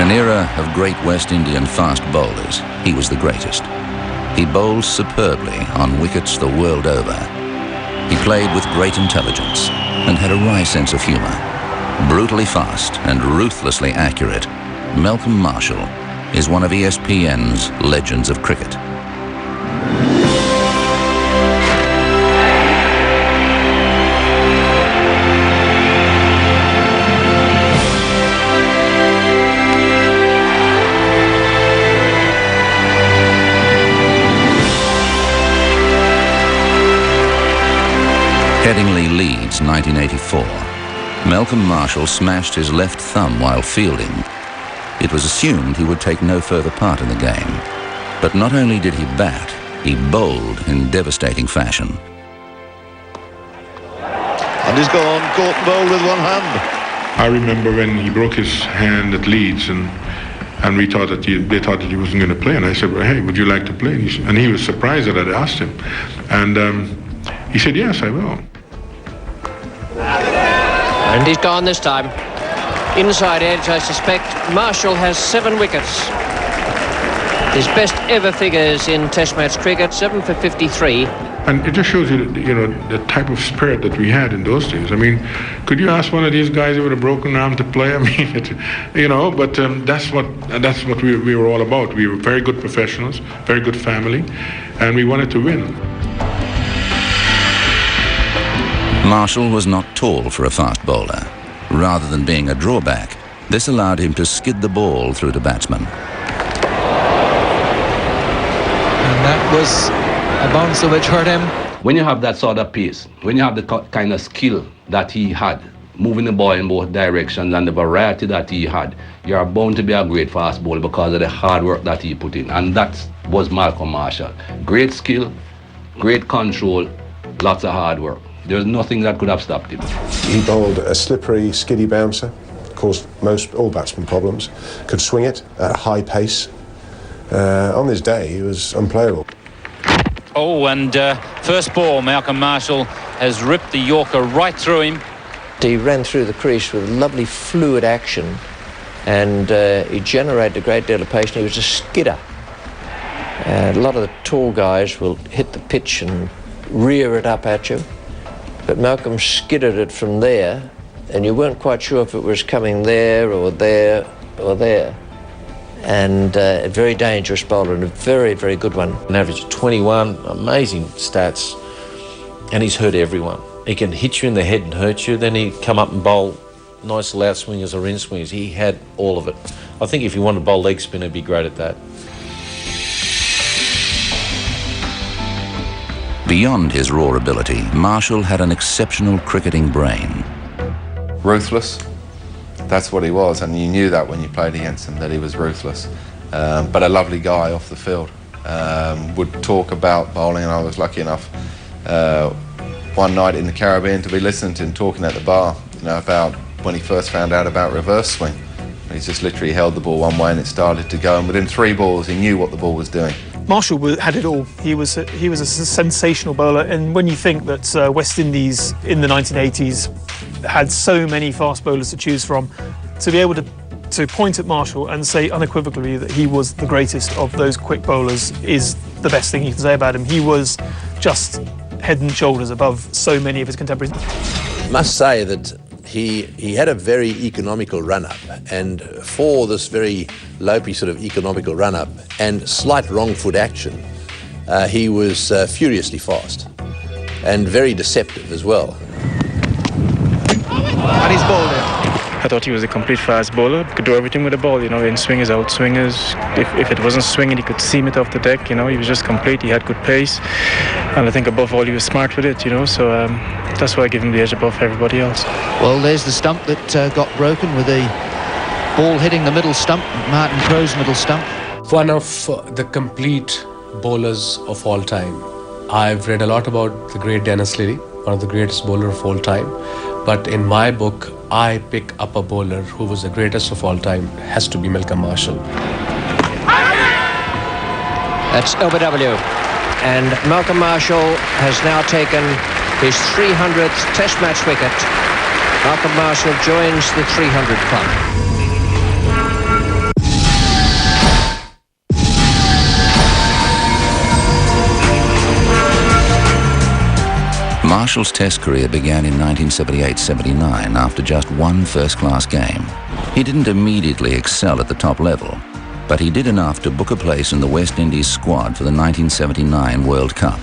In an era of great West Indian fast bowlers, he was the greatest. He bowled superbly on wickets the world over. He played with great intelligence and had a wry sense of humour. Brutally fast and ruthlessly accurate, Malcolm Marshall is one of ESPN's legends of cricket. Headingley, Leeds, 1984. Malcolm Marshall smashed his left thumb while fielding. It was assumed he would take no further part in the game. But not only did he bat, he bowled in devastating fashion. And he's gone, caught and bowled with one hand. I remember when he broke his hand at Leeds and we thought that they thought that he wasn't going to play. And I said, well, hey, would you like to play? And he was surprised that I'd asked him. And he said, yes, I will. And he's gone this time. Inside edge, I suspect. Marshall has 7 wickets. His best ever figures in Test match cricket, 7 for 53. And it just shows you, the type of spirit that we had in those days. I mean, could you ask one of these guys with a broken arm to play? I mean, but that's what we were all about. We were very good professionals, very good family, and we wanted to win. Marshall was not tall for a fast bowler. Rather than being a drawback, this allowed him to skid the ball through to batsmen. And that was a bouncer which hurt him. When you have that sort of pace, when you have the kind of skill that he had, moving the ball in both directions and the variety that he had, you are bound to be a great fast bowler because of the hard work that he put in. And that was Malcolm Marshall. Great skill, great control, lots of hard work. There's nothing that could have stopped him. He bowled a slippery, skiddy bouncer, caused all batsmen problems, could swing it at a high pace. On this day, he was unplayable. Oh, and first ball, Malcolm Marshall has ripped the Yorker right through him. He ran through the crease with lovely fluid action, and he generated a great deal of pace, and he was a skidder. A lot of the tall guys will hit the pitch and rear it up at you. But Malcolm skidded it from there, and you weren't quite sure if it was coming there or there or there. And a very dangerous bowler and a very, very good one. An average of 21, amazing stats, and he's hurt everyone. He can hit you in the head and hurt you, then he'd come up and bowl nice loud swingers or in swingers. He had all of it. I think if you wanted to bowl leg spin, he'd be great at that. Beyond his raw ability, Marshall had an exceptional cricketing brain. Ruthless, that's what he was, and you knew that when you played against him, that he was ruthless. But a lovely guy off the field. Would talk about bowling, and I was lucky enough one night in the Caribbean to be listening to him talking at the bar, about when he first found out about reverse swing. He just literally held the ball one way and it started to go, and within 3 balls he knew what the ball was doing. Marshall had it all. He was a sensational bowler, and when you think that West Indies in the 1980s had so many fast bowlers to choose from, to be able to point at Marshall and say unequivocally that he was the greatest of those quick bowlers is the best thing you can say about him. He was just head and shoulders above so many of his contemporaries. I must say that he had a very economical run-up, and for this very lopey sort of economical run-up and slight wrong foot action, he was furiously fast and very deceptive as well. And he's bowled it. I thought he was a complete fast bowler. Could do everything with the ball, in swingers, out swingers. If it wasn't swinging, he could seam it off the deck, He was just complete. He had good pace. And I think above all, he was smart with it, So that's why I give him the edge above everybody else. Well, there's the stump that got broken with the ball hitting the middle stump, Martin Crowe's middle stump. One of the complete bowlers of all time. I've read a lot about the great Dennis Lillee, one of the greatest bowler of all time. But in my book, I pick up a bowler who was the greatest of all time. Has to be Malcolm Marshall. That's LBW. And Malcolm Marshall has now taken his 300th Test match wicket. Malcolm Marshall joins the 300 club. Marshall's Test career began in 1978-79 after just one first-class game. He didn't immediately excel at the top level, but he did enough to book a place in the West Indies squad for the 1979 World Cup.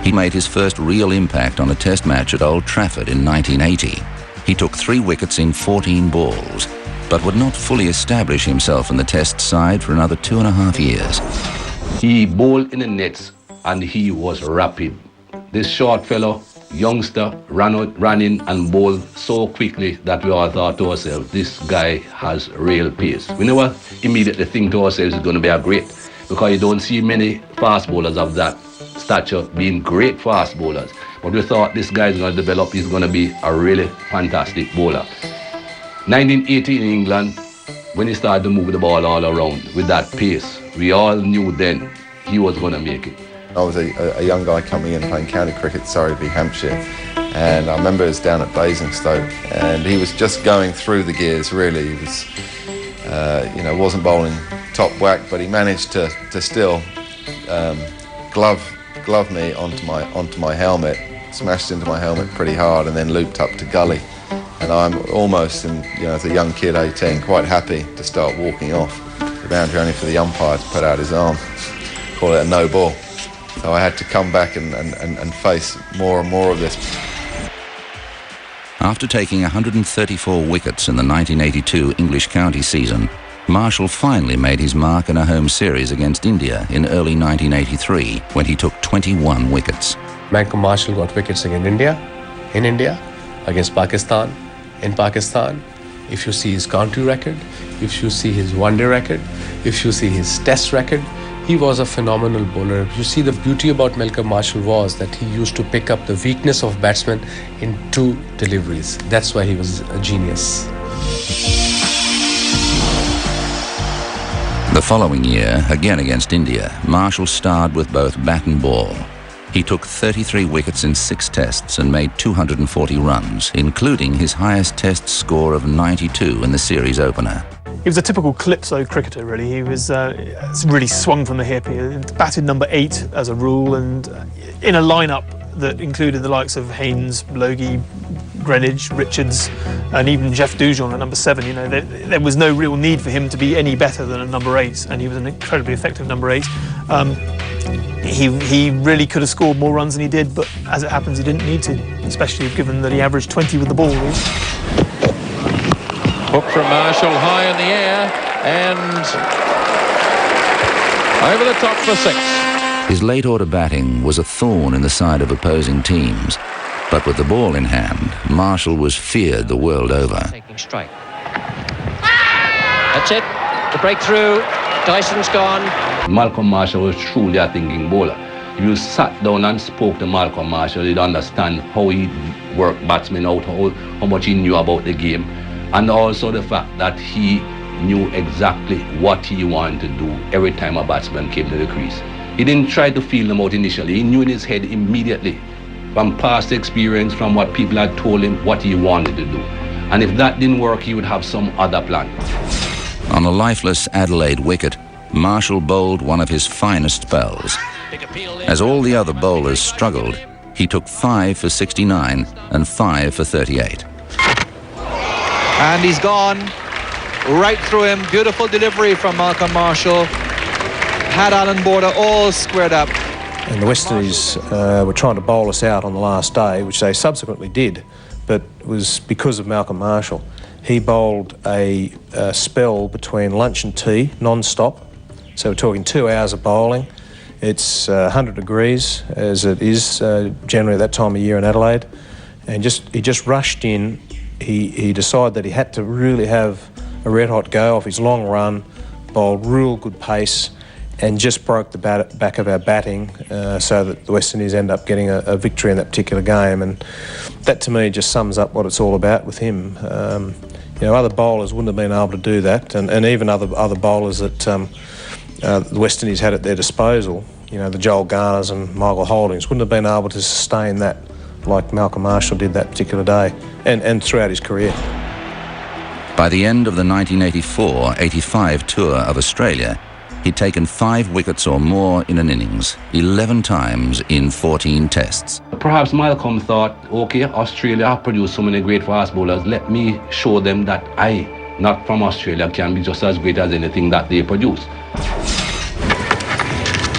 He made his first real impact on a Test match at Old Trafford in 1980. He took 3 wickets in 14 balls, but would not fully establish himself in the Test side for another 2.5 years. He bowled in the nets and he was rapid. This short fellow, youngster, ran in and bowled so quickly that we all thought to ourselves, this guy has real pace. We never immediately think to ourselves he's going to be a great, because you don't see many fast bowlers of that stature being great fast bowlers. But we thought this guy is going to develop, he's going to be a really fantastic bowler. 1980 in England, when he started to move the ball all around with that pace, we all knew then he was going to make it. I was a young guy coming in playing county cricket, Surrey v Hampshire, and I remember it was down at Basingstoke, and he was just going through the gears really. He was, wasn't bowling top whack, but he managed to still glove me onto my helmet, smashed into my helmet pretty hard, and then looped up to gully. And I'm almost, as a young kid, 18, quite happy to start walking off the boundary, only for the umpire to put out his arm, call it a no ball. So I had to come back and face more and more of this. After taking 134 wickets in the 1982 English county season, Marshall finally made his mark in a home series against India in early 1983 when he took 21 wickets. Malcolm Marshall got wickets against India, in India, against Pakistan, in Pakistan. If you see his country record, if you see his one-day record, if you see his test record, he was a phenomenal bowler. You see, the beauty about Malcolm Marshall was that he used to pick up the weakness of batsmen in 2 deliveries. That's why he was a genius. The following year, again against India, Marshall starred with both bat and ball. He took 33 wickets in 6 tests and made 240 runs, including his highest test score of 92 in the series opener. He was a typical Calypso cricketer, really. He was really swung from the hip. He batted number 8 as a rule, and in a lineup that included the likes of Haynes, Logie, Greenwich, Richards, and even Jeff Dujon at number 7. There was no real need for him to be any better than a number 8, and he was an incredibly effective number 8. He really could have scored more runs than he did, but as it happens, he didn't need to, especially given that he averaged 20 with the ball. Hook from Marshall high in the air and over the top for 6. His late order batting was a thorn in the side of opposing teams, but with the ball in hand, Marshall was feared the world over. Taking strike. That's it. The breakthrough. Dyson's gone. Malcolm Marshall was truly a thinking bowler. If you sat down and spoke to Malcolm Marshall, you'd understand how he worked batsmen out, how much he knew about the game, and also the fact that he knew exactly what he wanted to do every time a batsman came to the crease. He didn't try to feel them out initially. He knew in his head immediately, from past experience, from what people had told him, what he wanted to do. And if that didn't work, he would have some other plan. On a lifeless Adelaide wicket, Marshall bowled one of his finest spells. As all the other bowlers struggled, he took 5 for 69 and 5 for 38. And he's gone right through him. Beautiful delivery from Malcolm Marshall. Had Alan Border all squared up. And the West Indies were trying to bowl us out on the last day, which they subsequently did, but it was because of Malcolm Marshall. He bowled a spell between lunch and tea, non-stop. So we're talking 2 hours of bowling. It's 100 degrees, as it is generally at that time of year in Adelaide. And he just rushed in. He decided that he had to really have a red-hot go off his long run, bowled real good pace, and just broke the back of our batting so that the West Indies end up getting a victory in that particular game. And that, to me, just sums up what it's all about with him. Other bowlers wouldn't have been able to do that, and even other bowlers that the West Indies had at their disposal, the Joel Garners and Michael Holdings, wouldn't have been able to sustain that like Malcolm Marshall did that particular day and throughout his career. By the end of the 1984-85 tour of Australia, He'd taken 5 wickets or more in an innings, 11 times in 14 tests. Perhaps Malcolm thought, okay, Australia have produced so many great fast bowlers, let me show them that I, not from Australia, can be just as great as anything that they produce.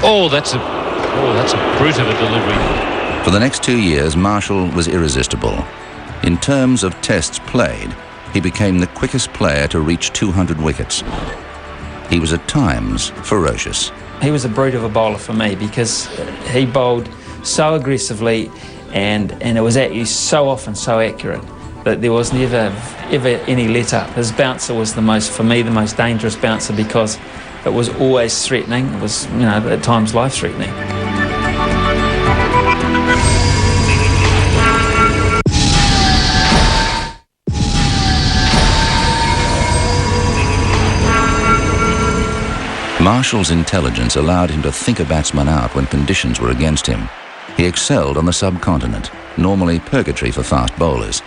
Oh, that's a brute of a delivery. For the next 2 years, Marshall was irresistible. In terms of tests played, he became the quickest player to reach 200 wickets. He was at times ferocious. He was a brute of a bowler for me because he bowled so aggressively and it was at you so often, so accurate that there was never ever any let up. His bouncer was the most dangerous bouncer because it was always threatening. It was, at times life-threatening. Marshall's intelligence allowed him to think a batsman out when conditions were against him. He excelled on the subcontinent, normally purgatory for fast bowlers.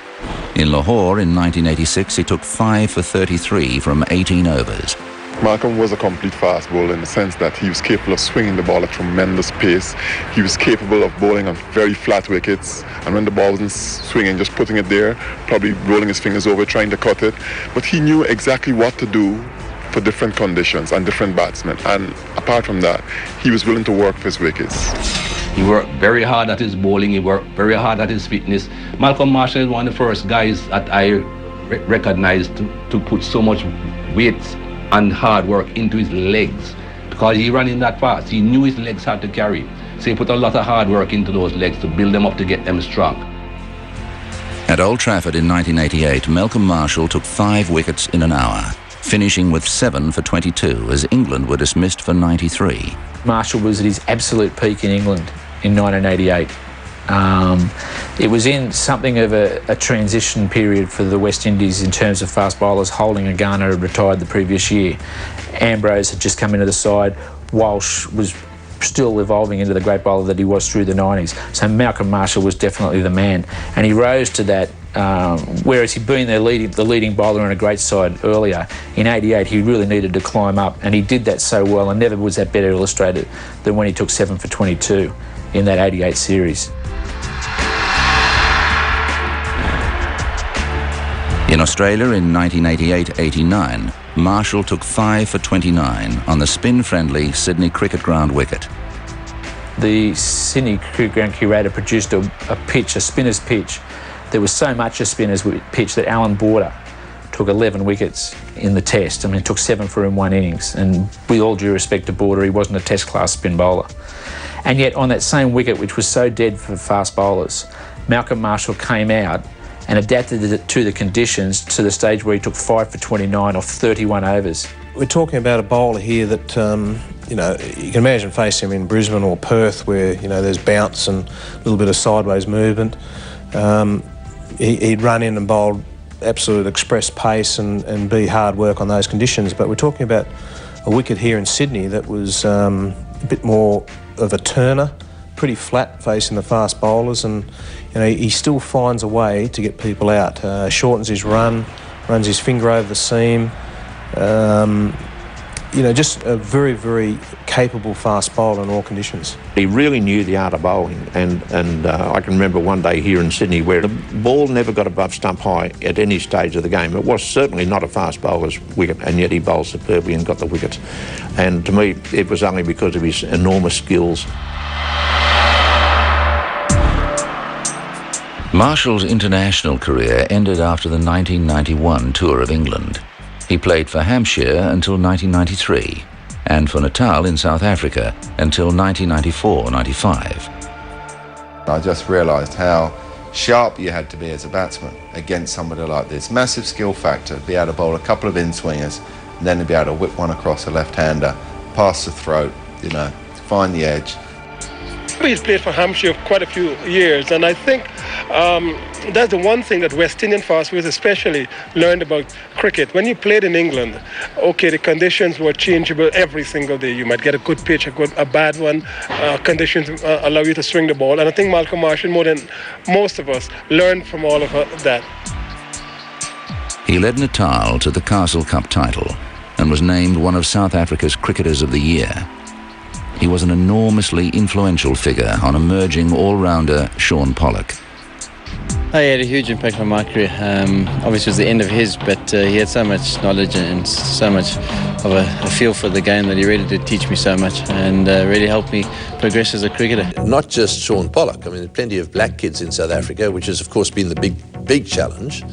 In Lahore in 1986, he took 5 for 33 from 18 overs. Malcolm was a complete fast bowler in the sense that he was capable of swinging the ball at tremendous pace. He was capable of bowling on very flat wickets, and when the ball wasn't swinging, just putting it there, probably rolling his fingers over, trying to cut it. But he knew exactly what to do for different conditions and different batsmen, and apart from that, he was willing to work for his wickets. He worked very hard at his bowling, he worked very hard at his fitness. Malcolm Marshall is one of the first guys that I recognized to put so much weight and hard work into his legs, because he ran in that fast. He knew his legs had to carry. So he put a lot of hard work into those legs to build them up to get them strong. At Old Trafford in 1988, Malcolm Marshall took 5 wickets in an hour, finishing with 7 for 22 as England were dismissed for 93. Marshall was at his absolute peak in England in 1988. It was in something of a transition period for the West Indies in terms of fast bowlers. Holding and Garner had retired the previous year. Ambrose had just come into the side. Walsh was still evolving into the great bowler that he was through the 90s. So Malcolm Marshall was definitely the man. And he rose to that, whereas he'd been the leading bowler in a great side earlier. In 88, he really needed to climb up, and he did that so well, and never was that better illustrated than when he took 7 for 22 in that 88 series. In Australia in 1988-89, Marshall took 5 for 29 on the spin-friendly Sydney Cricket Ground wicket. The Sydney Cricket Ground curator produced a pitch, a spinner's pitch. There was so much a spinner's pitch that Alan Border took 11 wickets in the test. I mean, it took 7 for him one innings. And with all due respect to Border, he wasn't a test-class spin bowler. And yet on that same wicket, which was so dead for fast bowlers, Malcolm Marshall came out and adapted it to the conditions to the stage where he took 5 for 29 off 31 overs. We're talking about a bowler here that, you can imagine facing him in Brisbane or Perth where, there's bounce and a little bit of sideways movement. He'd run in and bowl absolute express pace and be hard work on those conditions. But we're talking about a wicket here in Sydney that was a bit more of a turner, pretty flat facing the fast bowlers, and he still finds a way to get people out. Shortens his run, runs his finger over the seam. Just a very, very capable fast bowler in all conditions. He really knew the art of bowling, and I can remember one day here in Sydney where the ball never got above stump high at any stage of the game. It was certainly not a fast bowler's wicket, and yet he bowled superbly and got the wickets. And to me, it was only because of his enormous skills. Marshall's international career ended after the 1991 tour of England. He played for Hampshire until 1993 and for Natal in South Africa until 1994-95. I just realised how sharp you had to be as a batsman against somebody like this. Massive skill factor, be able to bowl a couple of in-swingers, and then to be able to whip one across a left-hander, pass the throat, find the edge. He's played for Hampshire quite a few years, and I think that's the one thing that West Indian fast bowlers especially learned about cricket. When you played in England, okay, the conditions were changeable every single day. You might get a good pitch, a bad one. Conditions allow you to swing the ball, and I think Malcolm Marshall, more than most of us, learned from all of that. He led Natal to the Castle Cup title. and was named one of South Africa's Cricketers of the Year. He was an enormously influential figure on emerging all-rounder Shaun Pollock. He had a huge impact on my career. Obviously it was the end of his, but he had so much knowledge and so much of a feel for the game that he really did teach me so much and really helped me progress as a cricketer. Not just Shaun Pollock. I mean, there are plenty of black kids in South Africa, which has, of course, been the big challenge.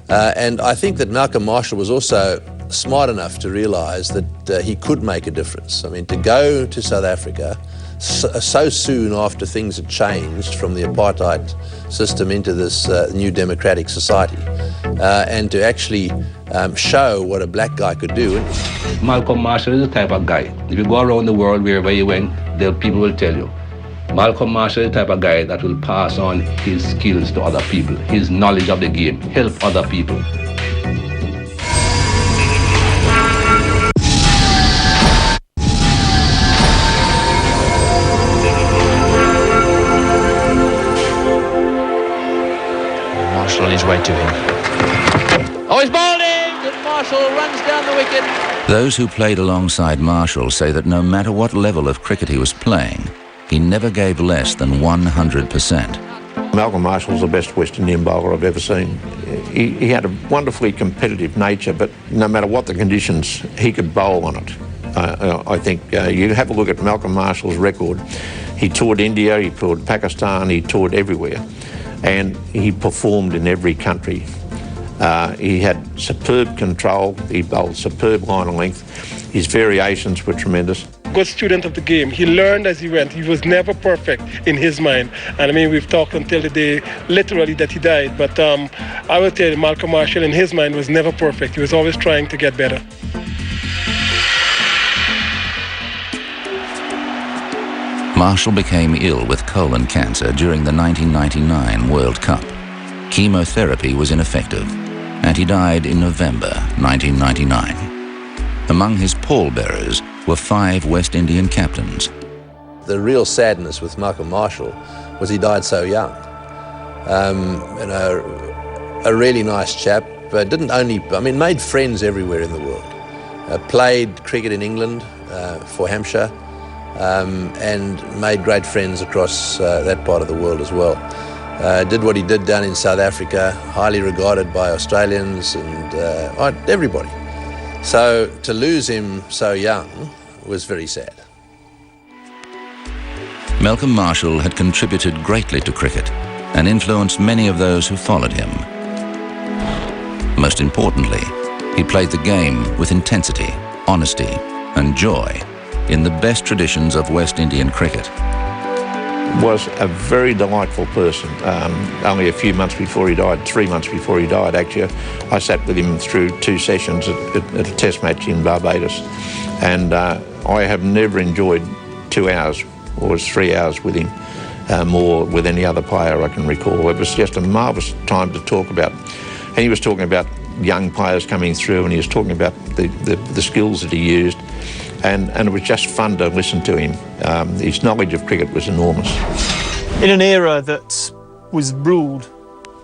And I think that Malcolm Marshall was also smart enough to realise that he could make a difference. I mean, to go to South Africa so soon after things had changed from the apartheid system into this new democratic society, and to actually show what a black guy could do. Malcolm Marshall is the type of guy. If you go around the world wherever you went, people will tell you. Malcolm Marshall is the type of guy that will pass on his skills to other people, his knowledge of the game, help other people. Marshall on his way to him. Oh, he's bowled in! And Marshall runs down the wicket. Those who played alongside Marshall say that no matter what level of cricket he was playing, he never gave less than 100%. Malcolm Marshall's the best West Indian bowler I've ever seen. He had a wonderfully competitive nature, but no matter what the conditions, he could bowl on it. I think you have a look at Malcolm Marshall's record. He toured India, he toured Pakistan, he toured everywhere, and he performed in every country. He had superb control, he bowled superb line and length. His variations were tremendous. Good student of the game. He learned as he went. He was never perfect in his mind. And I mean, we've talked until the day, literally, that he died. But I will tell you, Malcolm Marshall, in his mind, was never perfect. He was always trying to get better. Marshall became ill with colon cancer during the 1999 World Cup. Chemotherapy was ineffective, and he died in November 1999. Among his pallbearers were 5 West Indian captains. The real sadness with Malcolm Marshall was he died so young. A really nice chap, made friends everywhere in the world. Played cricket in England for Hampshire, and made great friends across that part of the world as well. Did what he did down in South Africa, highly regarded by Australians and everybody. So to lose him so young was very sad. Malcolm Marshall had contributed greatly to cricket and influenced many of those who followed him. Most importantly, he played the game with intensity, honesty, and joy in the best traditions of West Indian cricket. Was a very delightful person. Only a few months before he died, 3 months before he died actually, I sat with him through 2 sessions at a test match in Barbados, and I have never enjoyed 2 hours or 3 hours with him more with any other player I can recall. It was just a marvellous time to talk about, and he was talking about young players coming through, and he was talking about the skills that he used. And it was just fun to listen to him. His knowledge of cricket was enormous. In an era that was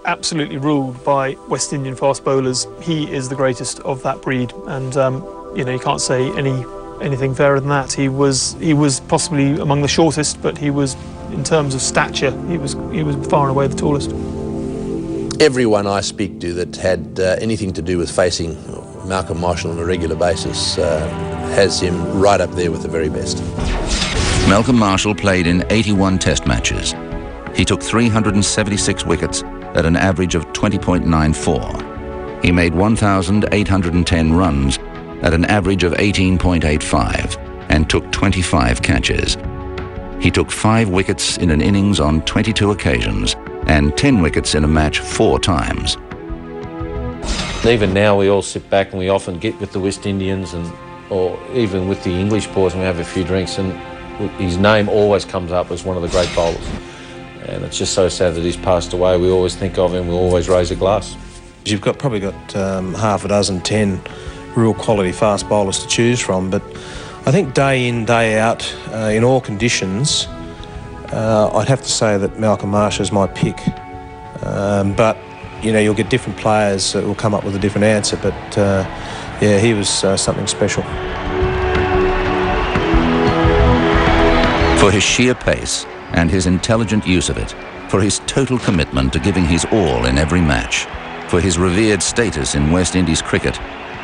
absolutely ruled by West Indian fast bowlers, he is the greatest of that breed. And you can't say anything fairer than that. He was possibly among the shortest, but he was, in terms of stature, he was far and away the tallest. Everyone I speak to that had anything to do with facing Malcolm Marshall on a regular basis has him right up there with the very best. Malcolm Marshall played in 81 test matches. He took 376 wickets at an average of 20.94. He made 1,810 runs at an average of 18.85 and took 25 catches. He took 5 wickets in an innings on 22 occasions and 10 wickets in a match 4 times. Even now we all sit back and we often get with the West Indians or even with the English boys and we have a few drinks, and his name always comes up as one of the great bowlers. And it's just so sad that he's passed away. We always think of him, we always raise a glass. You've probably got half a dozen, 10 real quality fast bowlers to choose from, but I think day in, day out, in all conditions, I'd have to say that Malcolm Marshall is my pick. But you know, you'll get different players that will come up with a different answer, but yeah, he was something special. For his sheer pace and his intelligent use of it, for his total commitment to giving his all in every match, for his revered status in West Indies cricket,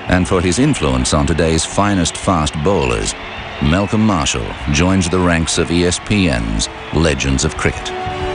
and for his influence on today's finest fast bowlers, Malcolm Marshall joins the ranks of ESPN's Legends of Cricket.